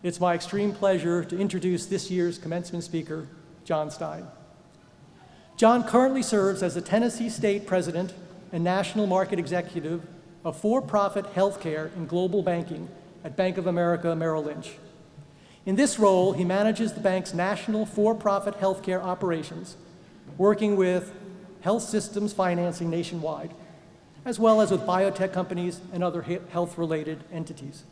It's my extreme pleasure to introduce this year's commencement speaker, John Stein. John currently serves as the Tennessee State President and National Market Executive of for-profit healthcare and global banking at Bank of America Merrill Lynch. In this role, he manages the bank's national for-profit healthcare operations, working with health systems financing nationwide, as well as with biotech companies and other health-related entities.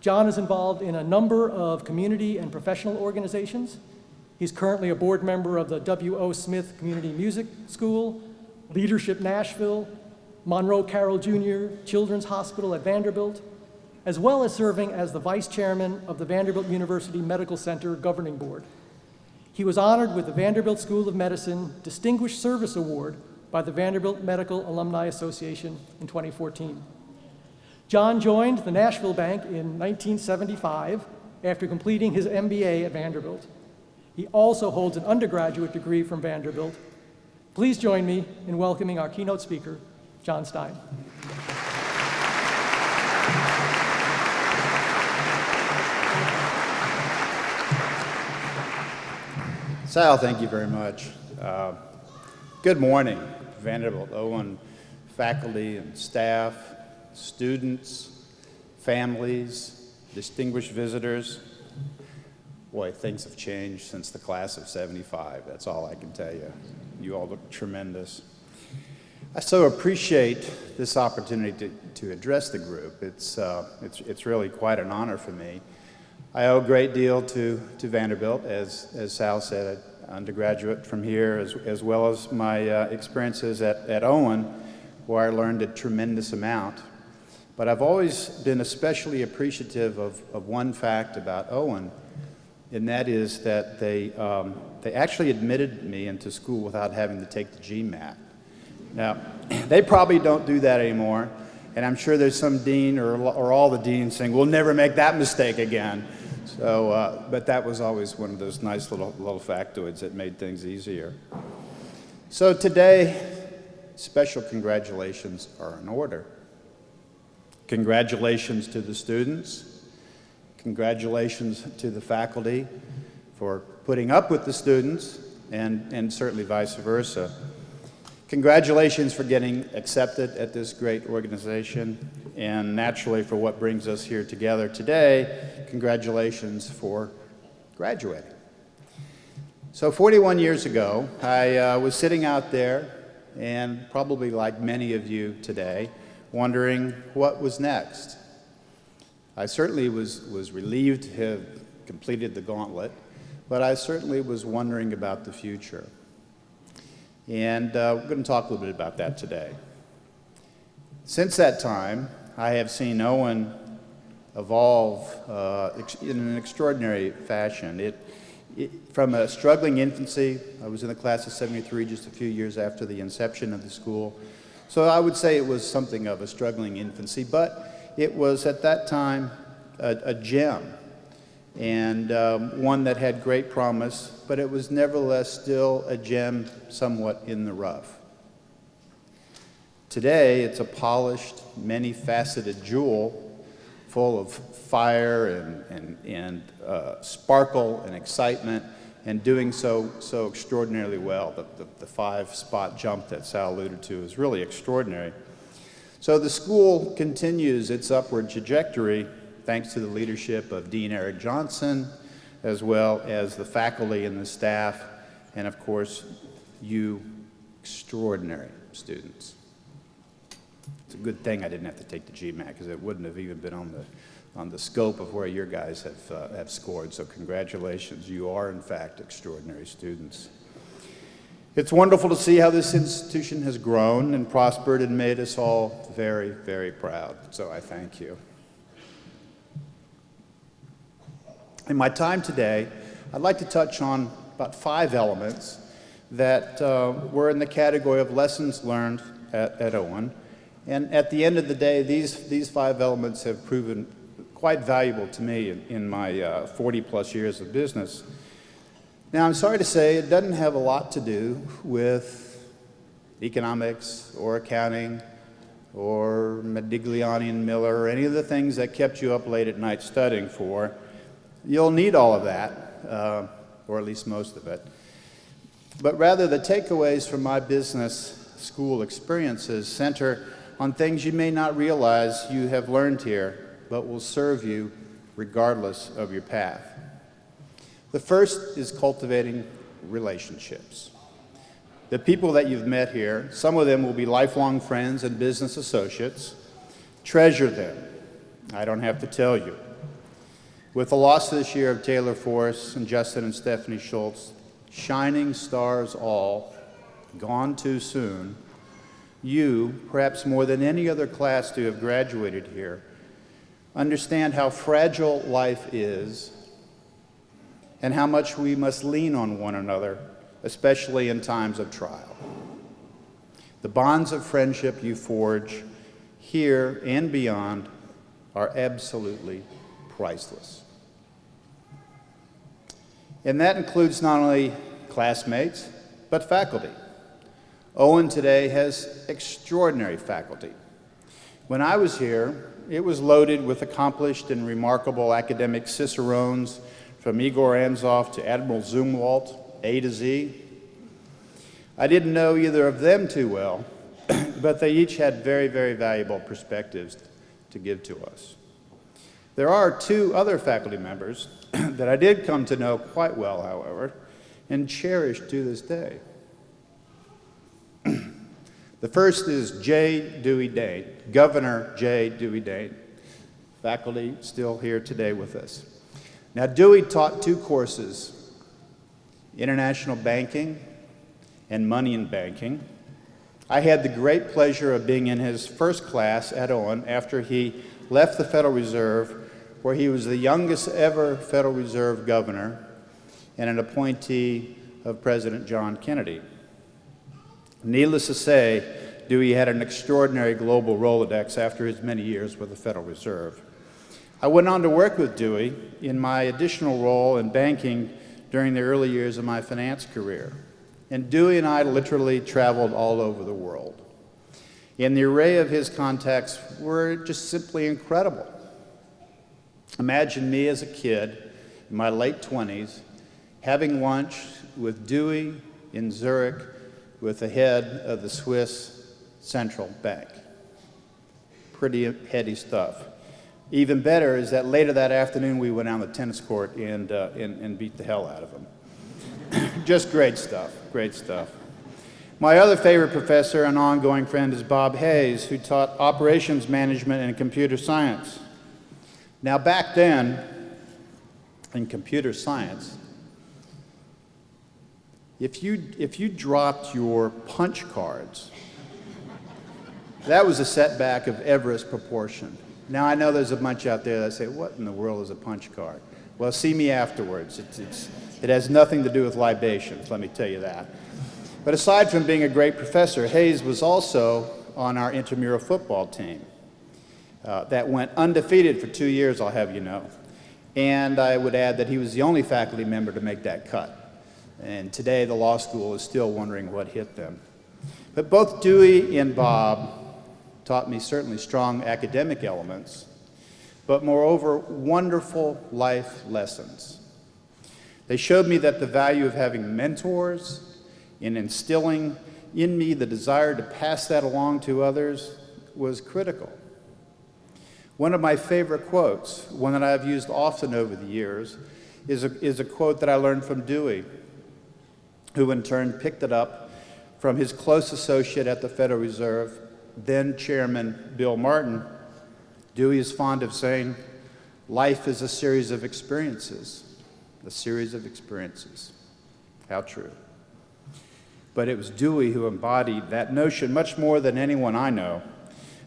John is involved in a number of community and professional organizations. He's currently a board member of the W.O. Smith Community Music School, Leadership Nashville, Monroe Carroll Jr. Children's Hospital at Vanderbilt, as well as serving as the vice chairman of the Vanderbilt University Medical Center Governing Board. He was honored with the Vanderbilt School of Medicine Distinguished Service Award by the Vanderbilt Medical Alumni Association in 2014. John joined the Nashville Bank in 1975 after completing his MBA at Vanderbilt. He also holds an undergraduate degree from Vanderbilt. Please join me in welcoming our keynote speaker, John Stein. Sal, thank you very much. Good morning, Vanderbilt Owen faculty and staff, students, families, distinguished visitors. Boy, things have changed since the class of '75. That's all I can tell you. You all look tremendous. I so appreciate this opportunity to address the group. It's really quite an honor for me. I owe a great deal to Vanderbilt, as Sal said, an undergraduate from here, as well as my experiences at Owen, where I learned a tremendous amount. But I've always been especially appreciative of one fact about Owen, and that is that they actually admitted me into school without having to take the GMAT. Now, they probably don't do that anymore, and I'm sure there's some dean or all the deans saying, we'll never make that mistake again. So, but that was always one of those nice little factoids that made things easier. So today, special congratulations are in order. Congratulations to the students. Congratulations to the faculty for putting up with the students, and certainly vice versa. Congratulations for getting accepted at this great organization, and naturally for what brings us here together today, congratulations for graduating. So 41 years ago, I was sitting out there, and probably like many of you today, wondering what was next. I certainly was relieved to have completed the gauntlet, but I certainly was wondering about the future. And we're going to talk a little bit about that today. Since that time, I have seen Owen evolve in an extraordinary fashion. From a struggling infancy, I was in the class of '73 just a few years after the inception of the school. So I would say it was something of a struggling infancy, but it was at that time a gem, and one that had great promise, but it was nevertheless still a gem somewhat in the rough. Today, it's a polished, many-faceted jewel full of fire and sparkle and excitement, and doing so extraordinarily well. The 5-spot jump that Sal alluded to is really extraordinary. So the school continues its upward trajectory thanks to the leadership of Dean Eric Johnson, as well as the faculty and the staff, and of course, you extraordinary students. It's a good thing I didn't have to take the GMAT, because it wouldn't have even been on the scope of where your guys have scored. So congratulations, you are in fact extraordinary students. It's wonderful to see how this institution has grown and prospered and made us all very, very proud. So I thank you. In my time today, I'd like to touch on about 5 elements that were in the category of lessons learned at Owen. And at the end of the day, these 5 elements have proven quite valuable to me in my 40-plus years of business. Now, I'm sorry to say it doesn't have a lot to do with economics or accounting or Modigliani and Miller or any of the things that kept you up late at night studying for. You'll need all of that, or at least most of it. But rather, the takeaways from my business school experiences center on things you may not realize you have learned here, but will serve you regardless of your path. The first is cultivating relationships. The people that you've met here, some of them will be lifelong friends and business associates. Treasure them. I don't have to tell you. With the loss this year of Taylor Force and Justin and Stephanie Schultz, shining stars all, gone too soon, you, perhaps more than any other class to have graduated here, understand how fragile life is and how much we must lean on one another, especially in times of trial. The bonds of friendship you forge here and beyond are absolutely priceless. And that includes not only classmates, but faculty. Owen today has extraordinary faculty. When I was here, it was loaded with accomplished and remarkable academic cicerones, from Igor Anzov to Admiral Zumwalt, A to Z. I didn't know either of them too well, but they each had very, very valuable perspectives to give to us. There are two other faculty members that I did come to know quite well, however, and cherish to this day. The first is J. Dewey Dane, Governor J. Dewey Dane, faculty still here today with us. Now, Dewey taught two courses, international banking and money in banking. I had the great pleasure of being in his first class at Owen after he left the Federal Reserve, where he was the youngest ever Federal Reserve governor and an appointee of President John Kennedy. Needless to say, Dewey had an extraordinary global Rolodex after his many years with the Federal Reserve. I went on to work with Dewey in my additional role in banking during the early years of my finance career. And Dewey and I literally traveled all over the world. And the array of his contacts were just simply incredible. Imagine me as a kid in my late 20s having lunch with Dewey in Zurich with the head of the Swiss Central Bank. Pretty heady stuff. Even better is that later that afternoon we went on the tennis court and beat the hell out of him. Just great stuff, great stuff. My other favorite professor and ongoing friend is Bob Hayes, who taught operations management and computer science. Now back then, in computer science, if you dropped your punch cards, that was a setback of Everest proportion. Now, I know there's a bunch out there that say, what in the world is a punch card? Well, see me afterwards. It has nothing to do with libations, let me tell you that. But aside from being a great professor, Hayes was also on our intramural football team that went undefeated for 2 years, I'll have you know. And I would add that he was the only faculty member to make that cut. And today, the law school is still wondering what hit them. But both Dewey and Bob taught me certainly strong academic elements, but moreover, wonderful life lessons. They showed me that the value of having mentors and instilling in me the desire to pass that along to others was critical. One of my favorite quotes, one that I've used often over the years, is a quote that I learned from Dewey, who in turn picked it up from his close associate at the Federal Reserve, then Chairman Bill Martin. Dewey is fond of saying, life is a series of experiences. A series of experiences. How true. But it was Dewey who embodied that notion much more than anyone I know.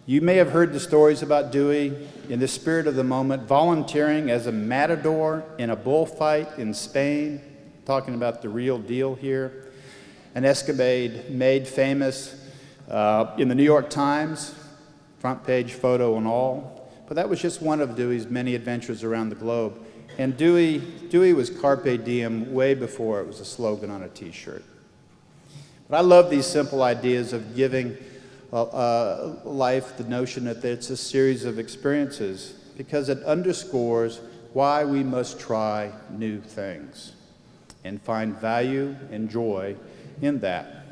You may have heard the stories about Dewey in the spirit of the moment, volunteering as a matador in a bullfight in Spain, talking about the real deal here, an escapade made famous in the New York Times, front page photo and all. But that was just one of Dewey's many adventures around the globe. And Dewey was carpe diem way before it was a slogan on a t-shirt. But I love these simple ideas of giving life the notion that it's a series of experiences, because it underscores why we must try new things and find value and joy in that.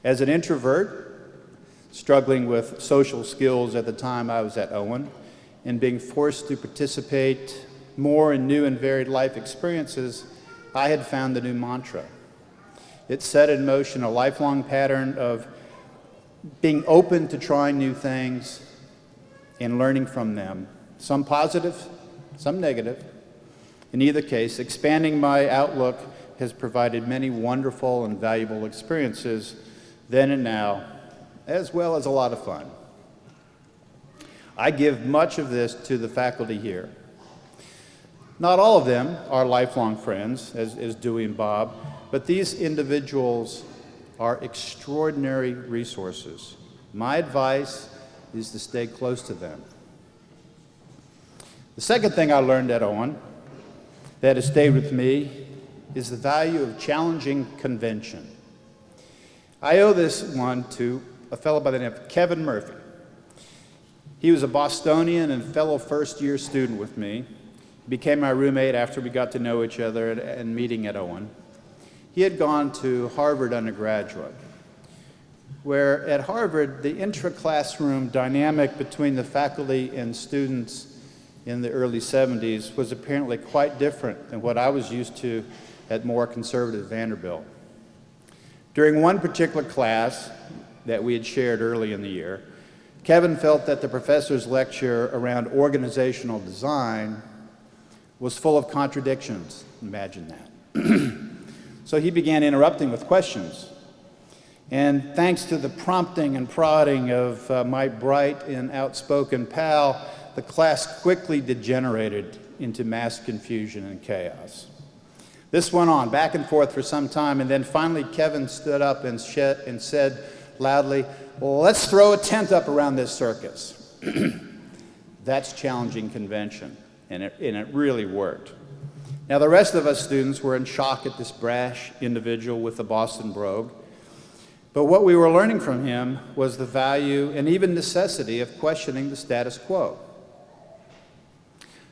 As an introvert, struggling with social skills at the time I was at Owen, and being forced to participate more in new and varied life experiences, I had found the new mantra. It set in motion a lifelong pattern of being open to trying new things and learning from them, some positive, some negative. In either case, expanding my outlook has provided many wonderful and valuable experiences then and now, as well as a lot of fun. I give much of this to the faculty here. Not all of them are lifelong friends, as Dewey and Bob, but these individuals are extraordinary resources. My advice is to stay close to them. The second thing I learned at Owen that has stayed with me is the value of challenging convention. I owe this one to a fellow by the name of Kevin Murphy. He was a Bostonian and fellow first-year student with me. He became my roommate after we got to know each other and meeting at Owen. He had gone to Harvard undergraduate, where at Harvard, the intra-classroom dynamic between the faculty and students in the early 70s was apparently quite different than what I was used to at more conservative Vanderbilt. During one particular class that we had shared early in the year, Kevin felt that the professor's lecture around organizational design was full of contradictions. Imagine that. So he began interrupting with questions. And thanks to the prompting and prodding of my bright and outspoken pal, the class quickly degenerated into mass confusion and chaos. This went on back and forth for some time, and then finally Kevin stood up and said loudly, "Well, let's throw a tent up around this circus." That's challenging convention, and it really worked. Now, the rest of us students were in shock at this brash individual with the Boston brogue, but what we were learning from him was the value and even necessity of questioning the status quo.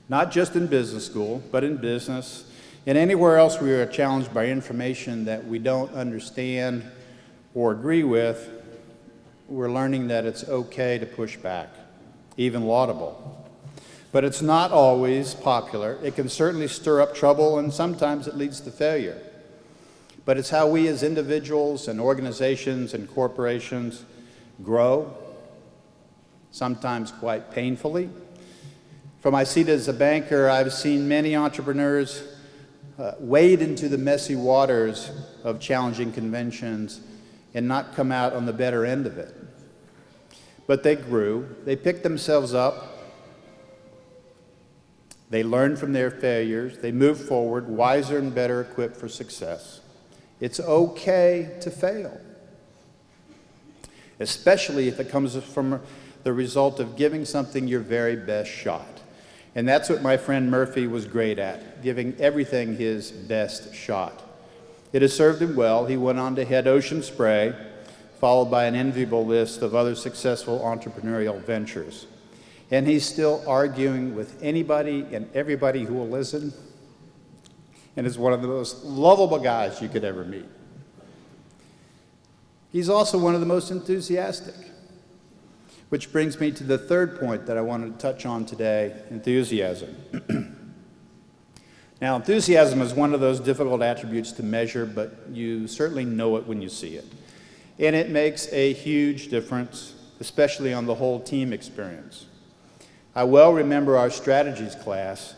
Not just in business school, but in business and anywhere else we are challenged by information that we don't understand or agree with, we're learning that it's okay to push back, even laudable. But it's not always popular. It can certainly stir up trouble, and sometimes it leads to failure. But it's how we as individuals and organizations and corporations grow, sometimes quite painfully. From my seat as a banker, I've seen many entrepreneurs wade into the messy waters of challenging conventions and not come out on the better end of it. But they grew, they picked themselves up, they learned from their failures, they moved forward wiser and better equipped for success. It's okay to fail, especially if it comes from the result of giving something your very best shot. And that's what my friend Murphy was great at, giving everything his best shot. It has served him well. He went on to head Ocean Spray, followed by an enviable list of other successful entrepreneurial ventures. And he's still arguing with anybody and everybody who will listen, and is one of the most lovable guys you could ever meet. He's also one of the most enthusiastic, which brings me to the third point that I wanted to touch on today, enthusiasm. Now, enthusiasm is one of those difficult attributes to measure, but you certainly know it when you see it. And it makes a huge difference, especially on the whole team experience. I well remember our strategies class,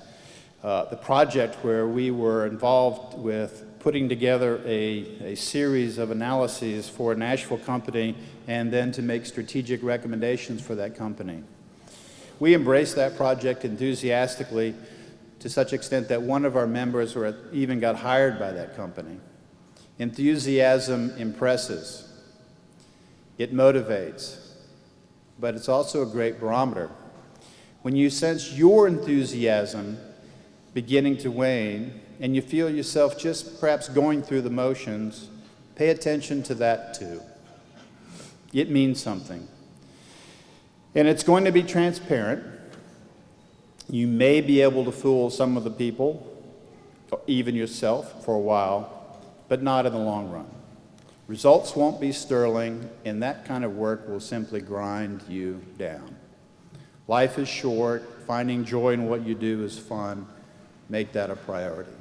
the project where we were involved with putting together a series of analyses for a Nashville company and then to make strategic recommendations for that company. We embraced that project enthusiastically to such extent that one of our members even got hired by that company. Enthusiasm impresses. It motivates, but it's also a great barometer. When you sense your enthusiasm beginning to wane and you feel yourself just perhaps going through the motions, pay attention to that too. It means something. And it's going to be transparent. You may be able to fool some of the people, or even yourself, for a while, but not in the long run. Results won't be sterling, and that kind of work will simply grind you down. Life is short. Finding joy in what you do is fun. Make that a priority.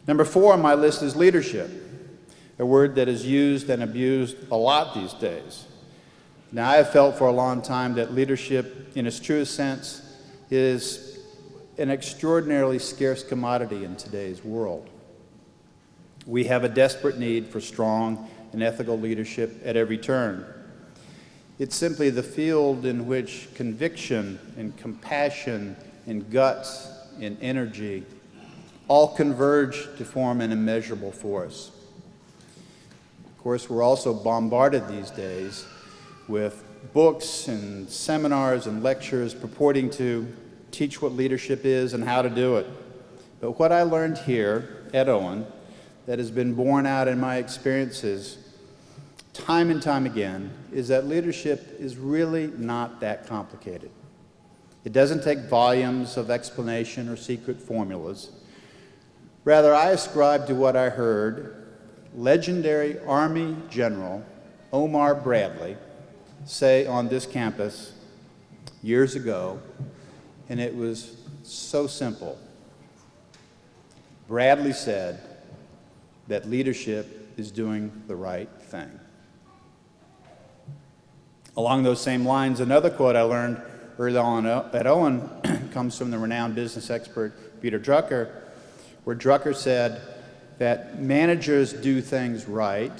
Number 4 on my list is leadership, a word that is used and abused a lot these days. Now, I have felt for a long time that leadership, in its truest sense, is an extraordinarily scarce commodity in today's world. We have a desperate need for strong and ethical leadership at every turn. It's simply the field in which conviction and compassion and guts and energy all converge to form an immeasurable force. Of course, we're also bombarded these days with books and seminars and lectures purporting to teach what leadership is and how to do it. But what I learned here at Owen, that has been borne out in my experiences time and time again, is that leadership is really not that complicated. It doesn't take volumes of explanation or secret formulas. Rather, I ascribe to what I heard legendary Army General Omar Bradley say on this campus years ago, and it was so simple. Bradley said that leadership is doing the right thing. Along those same lines, another quote I learned early on at Owen comes from the renowned business expert Peter Drucker, where Drucker said that managers do things right,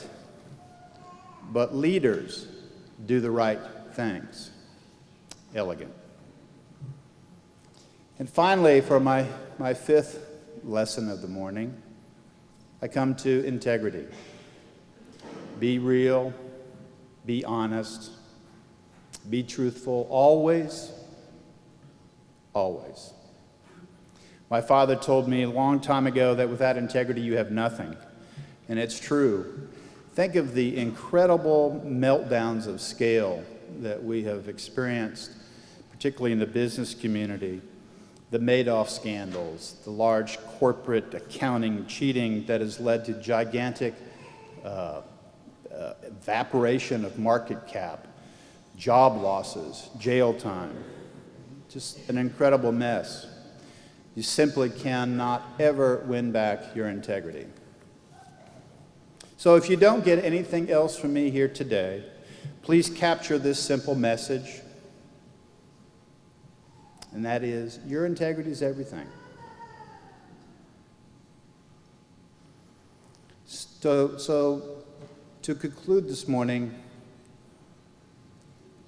but leaders do the right things. Elegant. And finally, for my 5th lesson of the morning, I come to integrity. Be real, be honest, be truthful, always, always. My father told me a long time ago that without integrity you have nothing, and it's true. Think of the incredible meltdowns of scale that we have experienced, particularly in the business community. The Madoff scandals, the large corporate accounting cheating that has led to gigantic evaporation of market cap, job losses, jail time, just an incredible mess. You simply cannot ever win back your integrity. So if you don't get anything else from me here today, please capture this simple message. And that is, your integrity is everything. So to conclude this morning,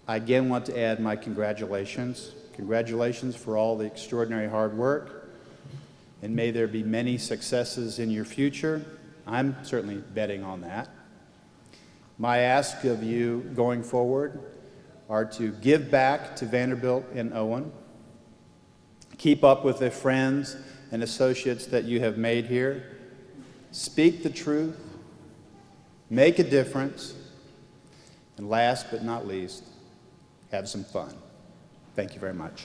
I again want to add my congratulations. Congratulations for all the extraordinary hard work, and may there be many successes in your future. I'm certainly betting on that. My ask of you going forward are to give back to Vanderbilt and Owen. Keep up with the friends and associates that you have made here. Speak the truth. Make a difference. And last but not least, have some fun. Thank you very much.